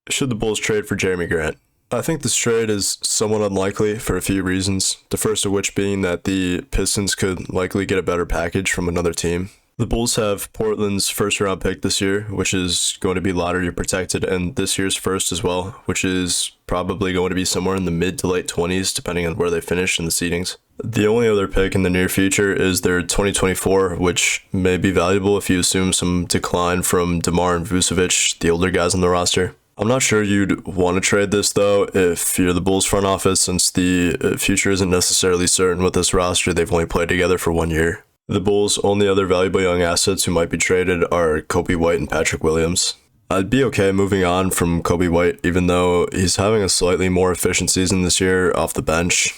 Should the Bulls trade for Jerami Grant? I think this trade is somewhat unlikely for a few reasons. The first of which being that the Pistons could likely get a better package from another team. The Bulls have Portland's first round pick this year, which is going to be lottery protected, and this year's first as well, which is probably going to be somewhere in the mid to late 20s, depending on where they finish in the seedings. The only other pick in the near future is their 2024, which may be valuable if you assume some decline from Demar and Vucevic, the older guys on the roster. I'm not sure you'd want to trade this, though, if you're the Bulls front office, since the future isn't necessarily certain with this roster. They've only played together for 1 year. The Bulls' only other valuable young assets who might be traded are Kobe White and Patrick Williams. I'd be okay moving on from Kobe White, even though he's having a slightly more efficient season this year off the bench.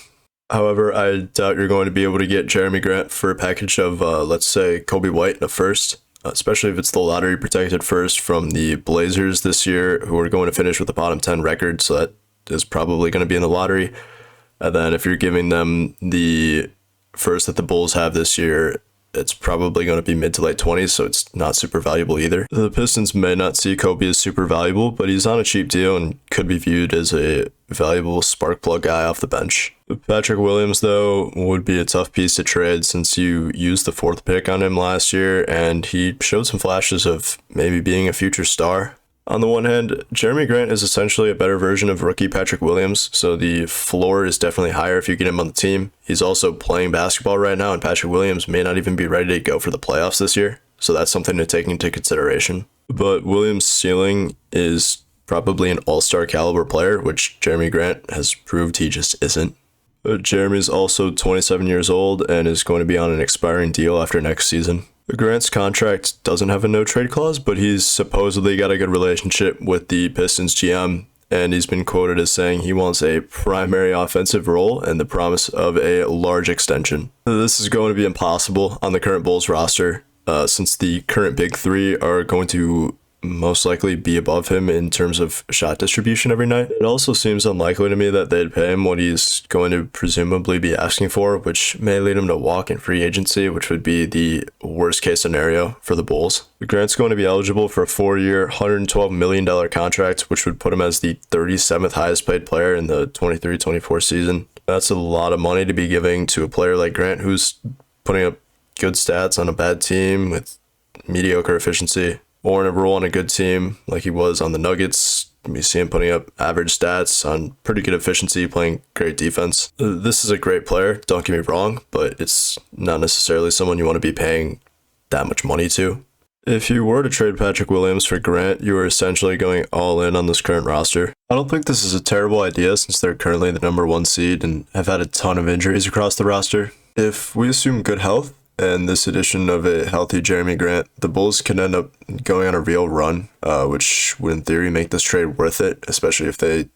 However, I doubt you're going to be able to get Jerami Grant for a package of, let's say, Kobe White in a first, especially if it's the lottery protected first from the Blazers this year, who are going to finish with a bottom 10 record, so that is probably going to be in the lottery. And then if you're giving them the first that the Bulls have this year, it's probably going to be mid to late 20s, so it's not super valuable either. The Pistons may not see Kobe as super valuable, but he's on a cheap deal and could be viewed as a valuable spark plug guy off the bench. Patrick Williams, though, would be a tough piece to trade since you used the 4th pick on him last year, and he showed some flashes of maybe being a future star. On the one hand, Jerami Grant is essentially a better version of rookie Patrick Williams, so the floor is definitely higher if you get him on the team. He's also playing basketball right now, and Patrick Williams may not even be ready to go for the playoffs this year, so that's something to take into consideration. But Williams' ceiling is probably an all-star caliber player, which Jerami Grant has proved he just isn't. Jerami's also 27 years old and is going to be on an expiring deal after next season. Grant's contract doesn't have a no-trade clause, but he's supposedly got a good relationship with the Pistons GM, and he's been quoted as saying he wants a primary offensive role and the promise of a large extension. This is going to be impossible on the current Bulls roster, since the current big three are going to most likely be above him in terms of shot distribution every night. It also seems unlikely to me that they'd pay him what he's going to presumably be asking for, which may lead him to walk in free agency, which would be the worst case scenario for the Bulls. Grant's going to be eligible for a 4-year, $112 million contract, which would put him as the 37th highest paid player in the 23-24 season. That's a lot of money to be giving to a player like Grant, who's putting up good stats on a bad team with mediocre efficiency, or in a role on a good team like he was on the Nuggets. We see him putting up average stats on pretty good efficiency, playing great defense. This is a great player, don't get me wrong, but it's not necessarily someone you want to be paying that much money to. If you were to trade Patrick Williams for Grant, you are essentially going all in on this current roster. I don't think this is a terrible idea since they're currently the number 1 seed and have had a ton of injuries across the roster. If we assume good health, and this addition of a healthy Jerami Grant, the Bulls can end up going on a real run, which would in theory make this trade worth it, especially if they,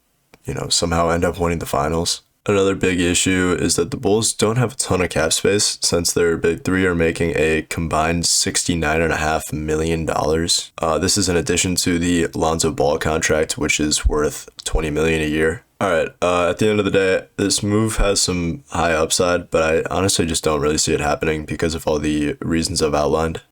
somehow end up winning the finals. Another big issue is that the Bulls don't have a ton of cap space since their big three are making a combined $69.5 million. This is in addition to the Lonzo Ball contract, which is worth $20 million a year. All right, at the end of the day, this move has some high upside, but I honestly just don't really see it happening because of all the reasons I've outlined.